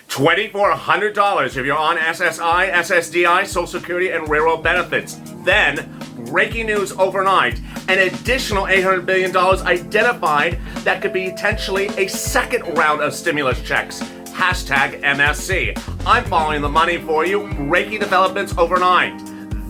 $2,400 if you're on SSI, SSDI, Social Security, and railroad benefits. Then, breaking news overnight, an additional $800 billion identified that could be potentially a second round of stimulus checks. Hashtag MSC. I'm following the money for you. Breaking developments overnight.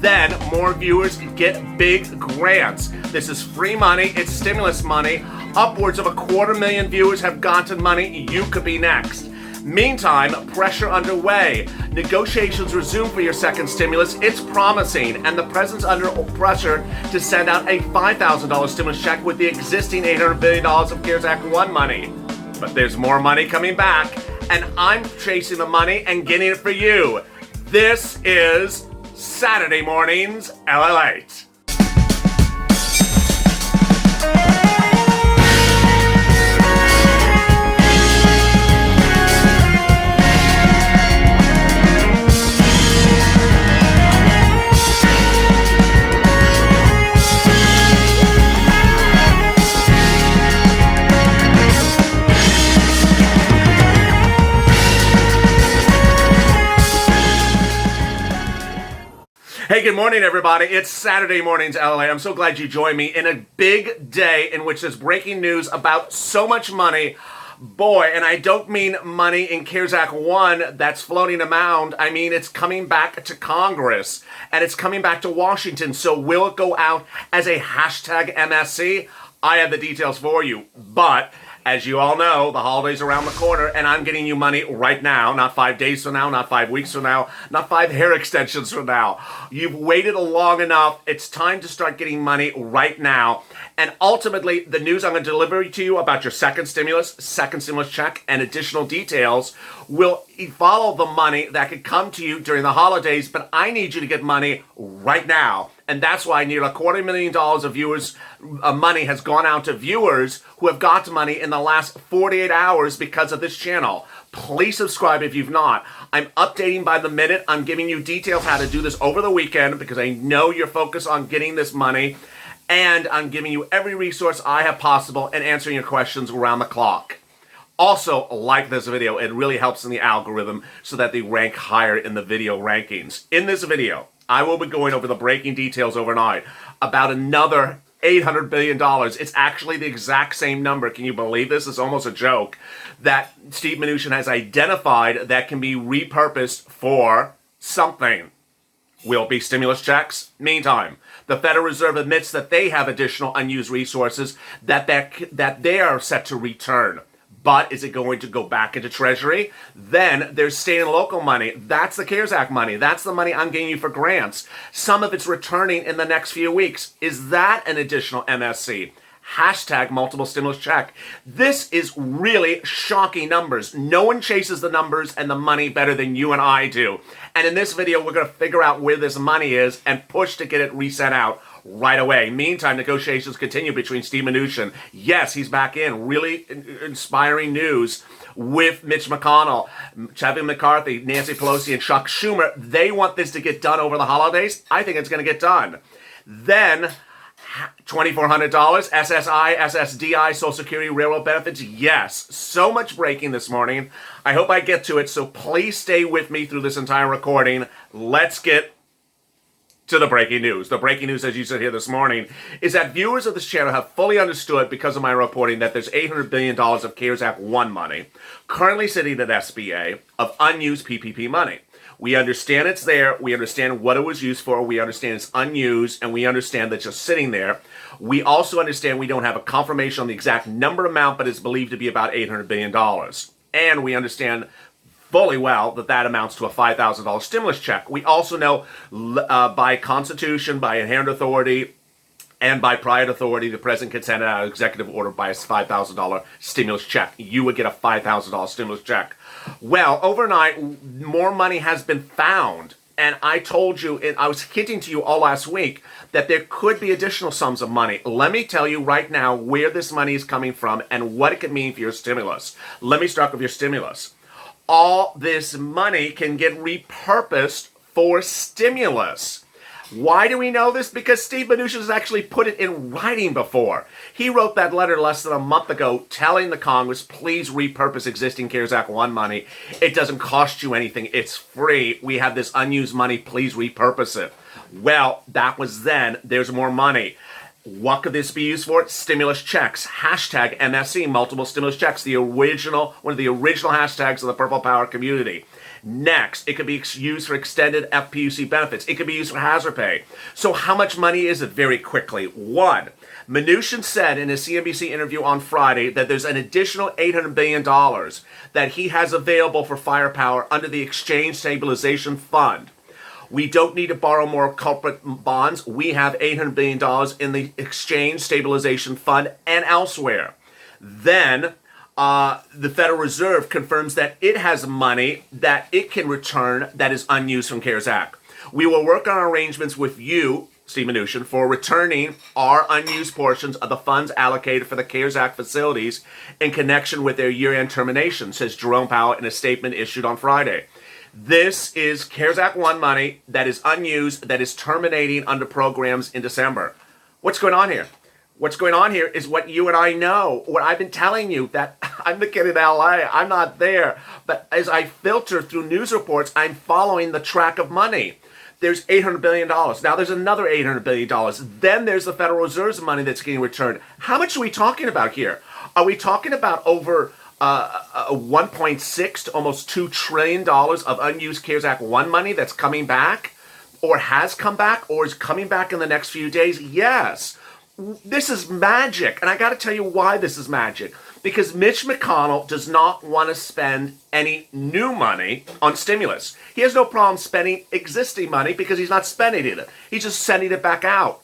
Then more viewers get big grants. This is free money. It's stimulus money. Upwards of 250,000 viewers have gotten money. You could be next. Meantime, pressure underway. Negotiations resume for your second stimulus. It's promising, and the president's under pressure to send out a $5,000 stimulus check with the existing $800 billion of CARES Act 1 money. But there's more money coming back, and I'm chasing the money and getting it for you. This is Saturday Morning's LALATE. Hey, good morning, everybody. It's Saturday Morning's LA. I'm so glad you joined me in a big day in which there's breaking news about so much money. Boy, and I don't mean money in CARES Act 1 that's floating around. I mean, it's coming back to Congress, and it's coming back to Washington. So will it go out as a hashtag MSC? I have the details for you. But as you all know, the holiday's around the corner, and I'm getting you money right now, not 5 days from now, not 5 weeks from now, not 5 hair extensions from now. You've waited long enough. It's time to start getting money right now. And ultimately, the news I'm going to deliver to you about your second stimulus check, and additional details will follow the money that could come to you during the holidays, but I need you to get money right now. And that's why nearly $250,000 of viewers' money has gone out to viewers who have got money in the last 48 hours because of this channel. Please subscribe if you've not. I'm updating by the minute. I'm giving you details how to do this over the weekend because I know you're focused on getting this money. And I'm giving you every resource I have possible and answering your questions around the clock. Also, like this video. It really helps in the algorithm so that they rank higher in the video rankings. In this video, I will be going over the breaking details overnight about another $800 billion. It's actually the exact same number. Can you believe this? It's almost a joke that Steve Mnuchin has identified that can be repurposed for something. Will it be stimulus checks? Meantime, the Federal Reserve admits that they have additional unused resources that they are set to return. But is it going to go back into Treasury? Then there's state and local money. That's the CARES Act money. That's the money I'm getting you for grants. Some of it's returning in the next few weeks. Is that an additional MSC? Hashtag multiple stimulus check. This is really shocking numbers. No one chases the numbers and the money better than you and I do. And in this video, we're going to figure out where this money is and push to get it reset out right away. Meantime, negotiations continue between Steve Mnuchin. Yes, he's back in. Really inspiring news with Mitch McConnell, Kevin McCarthy, Nancy Pelosi, and Chuck Schumer. They want this to get done over the holidays. I think it's going to get done. Then $2,400, SSI, SSDI, Social Security, railroad benefits. Yes, so much breaking this morning. I hope I get to it, so please stay with me through this entire recording. Let's get to the breaking news. The breaking news, as you said here this morning, is that viewers of this channel have fully understood, because of my reporting, that there's $800 billion of CARES Act 1 money currently sitting at SBA of unused PPP money. We understand it's there. We understand what it was used for. We understand it's unused, and we understand that it's just sitting there. We also understand we don't have a confirmation on the exact number amount, but it's believed to be about $800 billion. And we understand fully well that that amounts to a $5,000 stimulus check. We also know by Constitution, by inherent authority, and by private authority, the president can send out an executive order by a $5,000 stimulus check. You would get a $5,000 stimulus check. Well, overnight, more money has been found. And I told you, and I was hinting to you all last week, that there could be additional sums of money. Let me tell you right now where this money is coming from and what it could mean for your stimulus. Let me start with your stimulus. All this money can get repurposed for stimulus. Why do we know this? Because Steve Mnuchin has actually put it in writing before. He wrote that letter less than a month ago telling the Congress, please repurpose existing CARES Act 1 money. It doesn't cost you anything. It's free. We have this unused money. Please repurpose it. Well, that was then. There's more money. What could this be used for? Stimulus checks. Hashtag MSC, multiple stimulus checks. One of the original hashtags of the Purple Power community. Next, it could be used for extended FPUC benefits. It could be used for hazard pay. So how much money is it? Very quickly. One, Mnuchin said in a CNBC interview on Friday that there's an additional $800 billion that he has available for firepower under the Exchange Stabilization Fund. We don't need to borrow more corporate bonds. We have $800 billion in the Exchange Stabilization Fund and elsewhere. Then the Federal Reserve confirms that it has money that it can return that is unused from CARES Act. We will work on arrangements with you, Steve Mnuchin, for returning our unused portions of the funds allocated for the CARES Act facilities in connection with their year-end termination, says Jerome Powell in a statement issued on Friday. This is CARES Act 1 money that is unused, that is terminating under programs in December. What's going on here? What's going on here is what you and I know, what I've been telling you, that I'm the kid in LA, I'm not there. But as I filter through news reports, I'm following the track of money. There's $800 billion. Now there's another $800 billion. Then there's the Federal Reserve's money that's getting returned. How much are we talking about here? Are we talking about over 1.6 to almost $2 trillion of unused CARES Act 1 money that's coming back, or has come back, or is coming back in the next few days? Yes. This is magic. And I got to tell you why this is magic. Because Mitch McConnell does not want to spend any new money on stimulus. He has no problem spending existing money because he's not spending it. He's just sending it back out.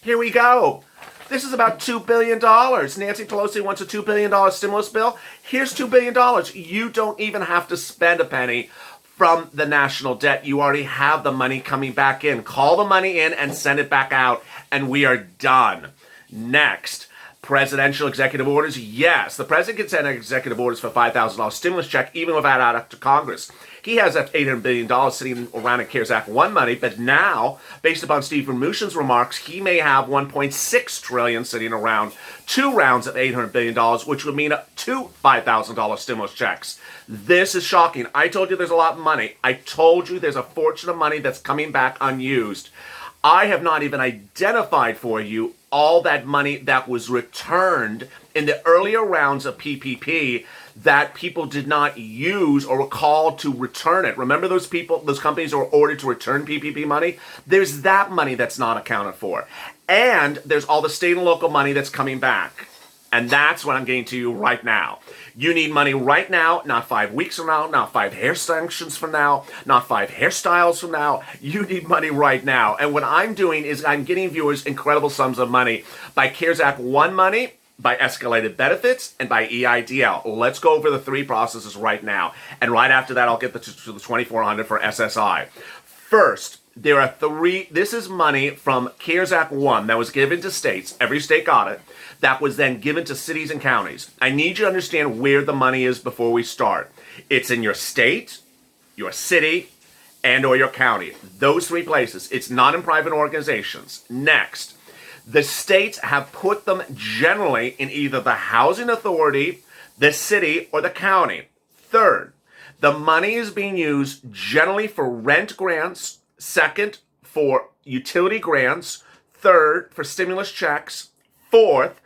Here we go. This is about $2 billion. Nancy Pelosi wants a $2 billion stimulus bill. Here's $2 billion. You don't even have to spend a penny from the national debt. You already have the money coming back in. Call the money in and send it back out, and we are done. Next, presidential executive orders. Yes, the president can send executive orders for $5,000 stimulus check even without out to Congress. He has that $800 billion sitting around in CARES Act 1 money, but now, based upon Steve Mnuchin's remarks, he may have $1.6 trillion sitting around, 2 rounds of $800 billion, which would mean 2 $5,000 stimulus checks. This is shocking. I told you there's a lot of money. I told you there's a fortune of money that's coming back unused. I have not even identified for you all that money that was returned in the earlier rounds of PPP that people did not use or were called to return it. Remember those companies were ordered to return PPP money? There's that money that's not accounted for. And there's all the state and local money that's coming back. And that's what I'm getting to you right now. You need money right now, not 5 weeks from now, not 5 hair extensions from now, not 5 hairstyles from now. You need money right now. And what I'm doing is I'm getting viewers incredible sums of money by CARES Act 1 money, by escalated benefits, and by EIDL. Let's go over the 3 processes right now. And right after that, I'll get to the 2,400 for SSI. First, there are 3. This is money from CARES Act 1 that was given to states. Every state got it. That was then given to cities and counties. I need you to understand where the money is before we start. It's in your state, your city, and or your county. Those 3 places. It's not in private organizations. Next, the states have put them generally in either the housing authority, the city, or the county. Third, the money is being used generally for rent grants. Second, for utility grants. Third, for stimulus checks. Fourth,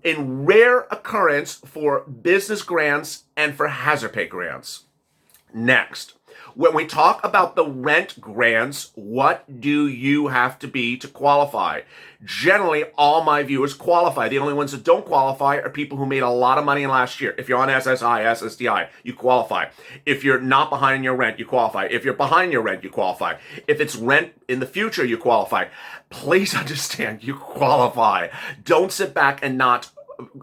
in rare occurrence, for business grants and for hazard pay grants. Next, when we talk about the rent grants, what do you have to be to qualify? Generally, all my viewers qualify. The only ones that don't qualify are people who made a lot of money in last year. If you're on SSI, SSDI, you qualify. If you're not behind in your rent, you qualify. If you're behind your rent, you qualify. If it's rent in the future, you qualify. Please understand, you qualify. Don't sit back and not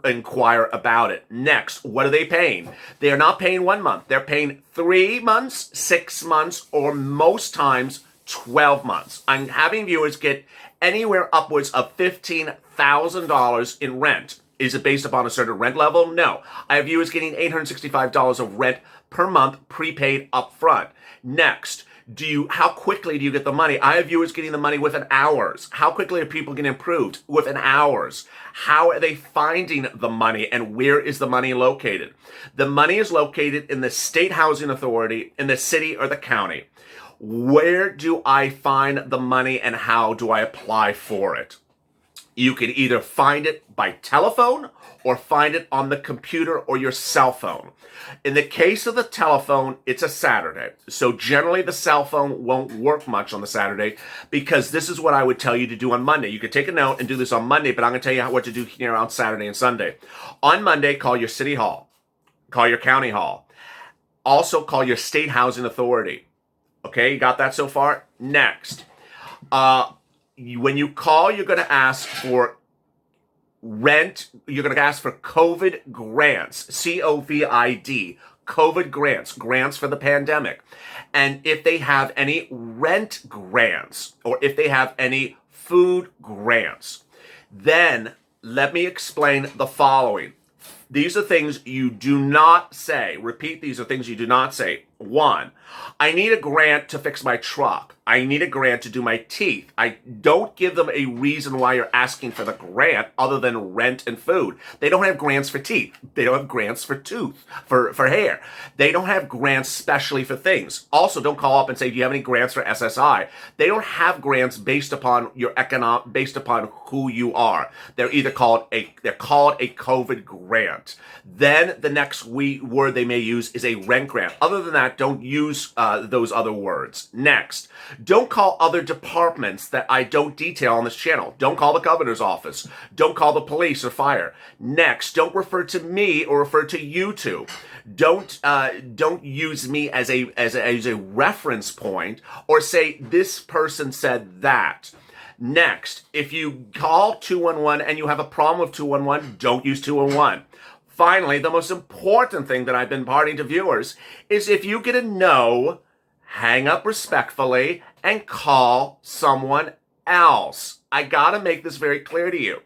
inquire about it. Next, what are they paying? They are not paying 1 month. They're paying 3 months, 6 months, or most times 12 months. I'm having viewers get anywhere upwards of $15,000 in rent. Is it based upon a certain rent level? No. I have viewers getting $865 of rent per month prepaid upfront. Next, how quickly do you get the money? I have viewers getting the money within hours. How quickly are people getting approved? Within hours. How are they finding the money, and where is the money located? The money is located in the state housing authority, in the city or the county. Where do I find the money, and how do I apply for it? You can either find it by telephone or find it on the computer or your cell phone. In the case of the telephone, it's a Saturday. So generally the cell phone won't work much on the Saturday, because this is what I would tell you to do on Monday. You could take a note and do this on Monday, but I'm going to tell you what to do here on Saturday and Sunday. On Monday, call your city hall. Call your county hall. Also call your state housing authority. Okay, you got that so far? Next. When you call, you're going to ask for rent. You're going to ask for COVID grants, COVID, COVID grants, grants for the pandemic. And if they have any rent grants, or if they have any food grants, then let me explain the following. These are things you do not say. Repeat, these are things you do not say. 1, I need a grant to fix my truck. I need a grant to do my teeth. I don't give them a reason why you're asking for the grant other than rent and food. They don't have grants for teeth. They don't have grants for for hair. They don't have grants specially for things. Also, don't call up and say, do you have any grants for SSI? They don't have grants based upon based upon who you are. They're either called a COVID grant. Then the next word they may use is a rent grant. Other than that, don't use those other words. Next, don't call other departments that I don't detail on this channel. Don't call the governor's office. Don't call the police or fire. Next, don't refer to me or refer to YouTube. Don't use me as a reference point or say this person said that. Next, if you call 211 and you have a problem with 211, don't use 211. Finally, the most important thing that I've been imparting to viewers is if you get a no, hang up respectfully and call someone else. I gotta make this very clear to you.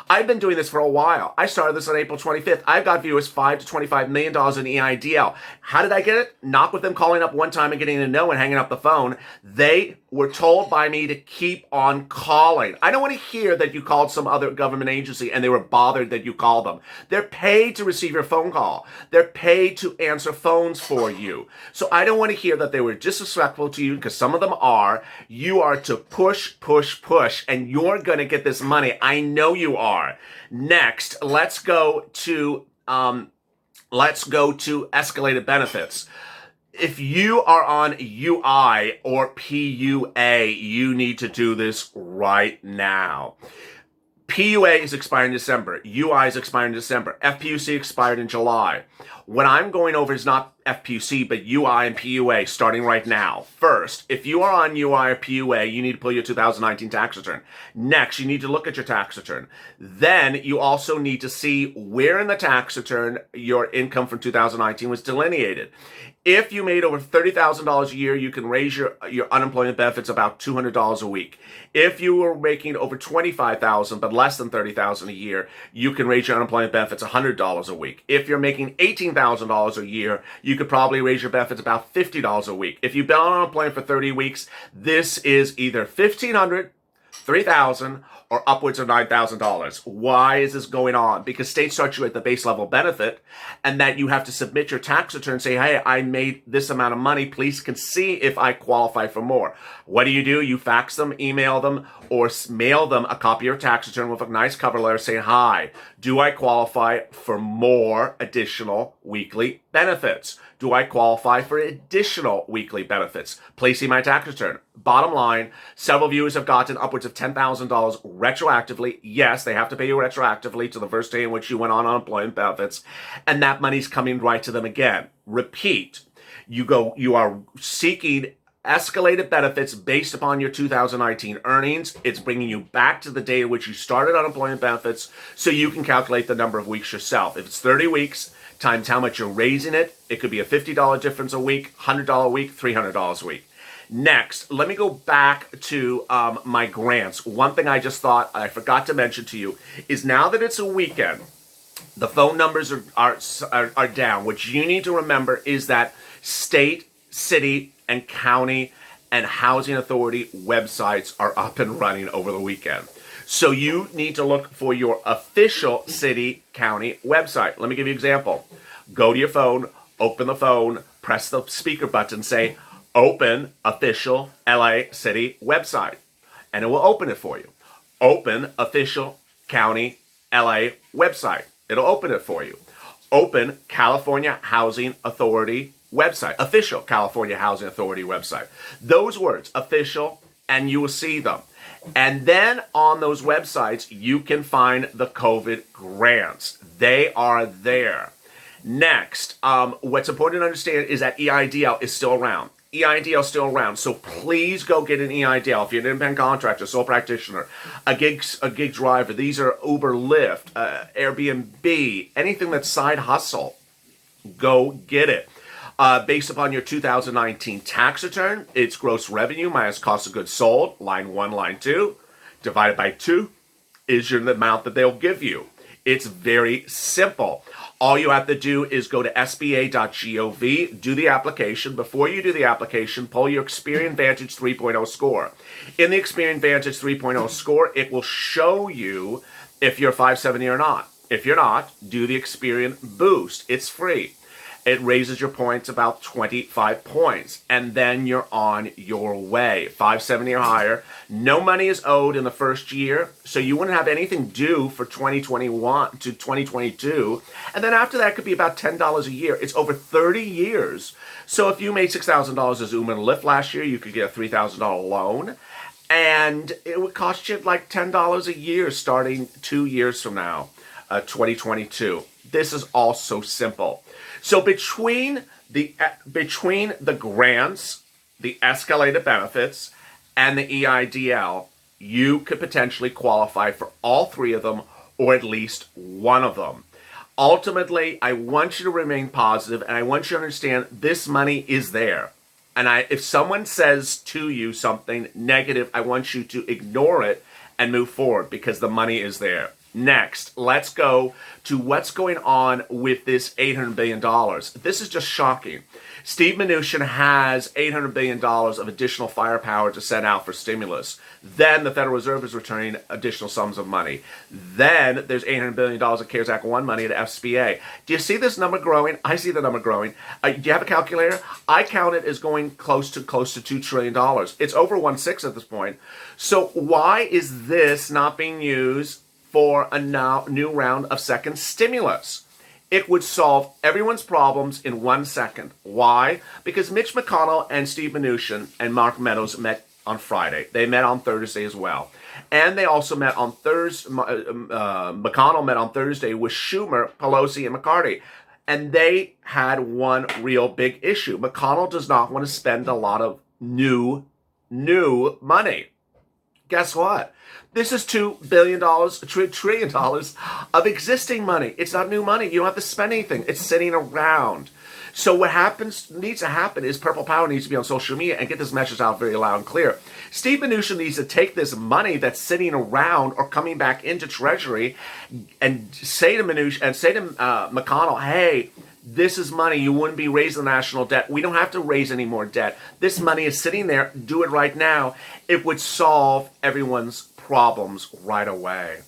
I've been doing this for a while. I started this on April 25th. I've got viewers $5 to $25 million in EIDL. How did I get it? Not with them calling up one time and getting a no and hanging up the phone. They were told by me to keep on calling. I don't want to hear that you called some other government agency and they were bothered that you called them. They're paid to receive your phone call. They're paid to answer phones for you. So I don't want to hear that they were disrespectful to you, because some of them are. You are to push, push, push, and you're going to get this money. I know you are. Next, let's go to escalated benefits. If you are on UI or PUA, you need to do this right now. PUA is expiring in December. UI is expiring in December. FPUC expired in July. What I'm going over is not FPUC, but UI and PUA starting right now. First, if you are on UI or PUA, you need to pull your 2019 tax return. Next, you need to look at your tax return. Then you also need to see where in the tax return your income from 2019 was delineated. If you made over $30,000 a year, you can raise your unemployment benefits about $200 a week. If you were making over $25,000 but less than $30,000 a year, you can raise your unemployment benefits $100 a week. If you're making $18,000 a year, you could probably raise your benefits about $50 a week. If you've been on unemployment for 30 weeks, this is either $1,500, $3,000, or upwards of $9,000. Why is this going on? Because states start you at the base level benefit, and that you have to submit your tax return and say, hey, I made this amount of money. Please can see if I qualify for more. What do? You fax them, email them, or mail them a copy of your tax return with a nice cover letter saying, hi, do I qualify for more additional weekly benefits? Do I qualify for additional weekly benefits? Please see my tax return. Bottom line, several viewers have gotten upwards of $10,000 retroactively. Yes, they have to pay you retroactively to the first day in which you went on unemployment benefits, and that money's coming right to them again. Repeat, you are seeking escalated benefits based upon your 2019 earnings. It's bringing you back to the day in which you started unemployment benefits so you can calculate the number of weeks yourself. If it's 30 weeks, times how much you're raising it, it could be a $50 difference a week, $100 a week, $300 a week. Next, let me go back to my grants. One thing I just thought I forgot to mention to you is now that it's a weekend, The phone numbers are down. What you need to remember is that state, city, and county and housing authority websites are up and running over the weekend. So you need to look for your official city, county website. Let me give you an example. Go to your phone, open the phone, press the speaker button, say, open official LA city website. And it will open it for you. Open official county LA website. It'll open it for you. Open California Housing Authority website. Official California Housing Authority website. Those words, official, and you will see them. And then on those websites, you can find the COVID grants. They are there. Next, what's important to understand is that EIDL is still around. EIDL is still around, so please go get an EIDL. If you're an independent contractor, sole practitioner, a gig driver, these are Uber, Lyft, Airbnb, anything that's side hustle, go get it. Based upon your 2019 tax return, it's gross revenue minus cost of goods sold, line 1, line 2, divided by 2 is the amount that they'll give you. It's very simple. All you have to do is go to sba.gov, do the application. Before you do the application, pull your Experian Vantage 3.0 score. In the Experian Vantage 3.0 score, it will show you if you're 570 or not. If you're not, do the Experian Boost. It's free. It raises your points about 25 points, and then you're on your way. 570 or higher. No money is owed in the first year, so you wouldn't have anything due for 2021 to 2022. And then after that, it could be about $10 a year. It's over 30 years. So if you made $6,000 as Uber and Lyft last year, you could get a $3,000 loan, and it would cost you like $10 a year starting 2 years from now, 2022. This is all so simple. So between the grants, the escalated benefits, and the EIDL, you could potentially qualify for all three of them or at least one of them. Ultimately, I want you to remain positive, and I want you to understand this money is there. And if someone says to you something negative, I want you to ignore it and move forward because the money is there. Next, let's go to what's going on with this $800 billion. This is just shocking. Steve Mnuchin has $800 billion of additional firepower to send out for stimulus. Then the Federal Reserve is returning additional sums of money. Then there's $800 billion of CARES Act 1 money to SBA. Do you see this number growing? I see the number growing. Do you have a calculator? I count it as going close to $2 trillion. It's over 1/6 at this point. So why is this not being used for a new round of second stimulus? It would solve everyone's problems in 1 second. Why? Because Mitch McConnell and Steve Mnuchin and Mark Meadows met on Friday. They met on Thursday as well. And they also met on Thursday. McConnell met on Thursday with Schumer, Pelosi, and McCarthy. And they had one real big issue. McConnell does not want to spend a lot of new money. Guess what? This is $2 billion, $1 trillion of existing money. It's not new money. You don't have to spend anything. It's sitting around. So what needs to happen is Purple Power needs to be on social media and get this message out very loud and clear. Steve Mnuchin needs to take this money that's sitting around or coming back into Treasury and say to McConnell, hey, this is money. You wouldn't be raising the national debt. We don't have to raise any more debt. This money is sitting there. Do it right now. It would solve everyone's problems right away.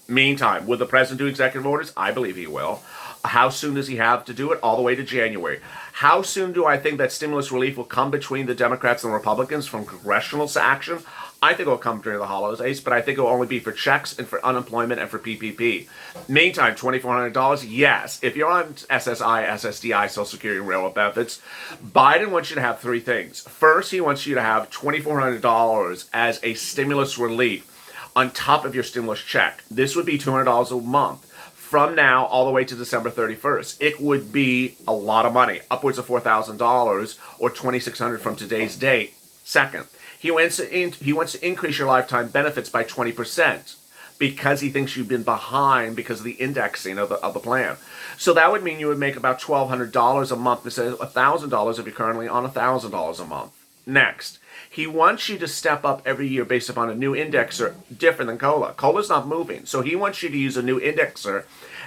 Meantime, will the president do executive orders? I believe he will. How soon does he have to do it? All the way to January. How soon do I think that stimulus relief will come between the Democrats and the Republicans from congressional action? I think it will come during the holidays, but I think it will only be for checks and for unemployment and for PPP. Meantime, $2,400, yes. If you're on SSI, SSDI, Social Security, and Railroad benefits, Biden wants you to have three things. First, he wants you to have $2,400 as a stimulus relief on top of your stimulus check. This would be $200 a month. From now all the way to December 31st, it would be a lot of money, upwards of $4,000 or $2,600 from today's date. Second, he wants to increase your lifetime benefits by 20% because he thinks you've been behind because of the indexing of the plan. So that would mean you would make about $1,200 a month instead of $1,000 if you're currently on $1,000 a month. Next, he wants you to step up every year based upon a new indexer different than COLA. COLA's not moving, so he wants you to use a new indexer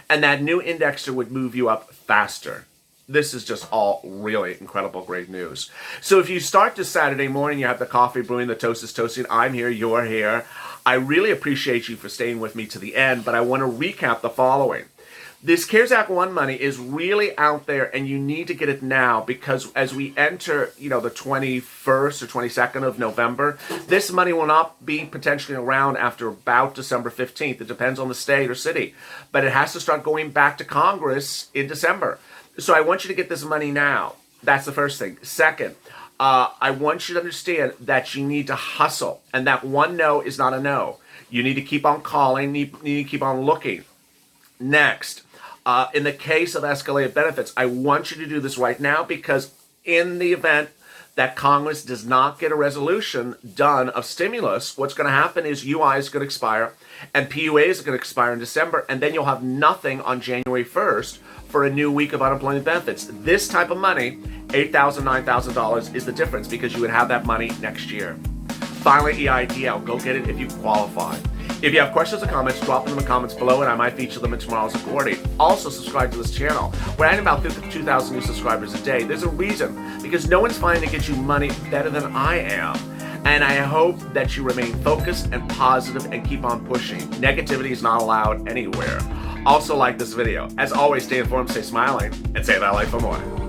and that new indexer would move you up faster. This is just all really incredible, great news. So if you start this Saturday morning, you have the coffee brewing, the toast is toasting, I'm here, you're here. I really appreciate you for staying with me to the end, but I want to recap the following. This CARES Act 1 money is really out there, and you need to get it now, because as we enter, the 21st or 22nd of November, this money will not be potentially around after about December 15th. It depends on the state or city, but it has to start going back to Congress in December. So I want you to get this money now. That's the first thing. Second, I want you to understand that you need to hustle, and that one no is not a no. You need to keep on calling, you need to keep on looking. Next, in the case of escalated benefits, I want you to do this right now, because in the event that Congress does not get a resolution done of stimulus, what's going to happen is UI is going to expire and PUA is going to expire in December, and then you'll have nothing on January 1st for a new week of unemployment benefits. This type of money, $8,000, $9,000, is the difference, because you would have that money next year. Finally, EIDL, go get it if you qualify. If you have questions or comments, drop them in the comments below, and I might feature them in tomorrow's recording. Also, subscribe to this channel. We're adding about 2,000 new subscribers a day. There's a reason, because no one's finding to get you money better than I am. And I hope that you remain focused and positive and keep on pushing. Negativity is not allowed anywhere. Also, like this video. As always, stay informed, stay smiling, and save LA for more.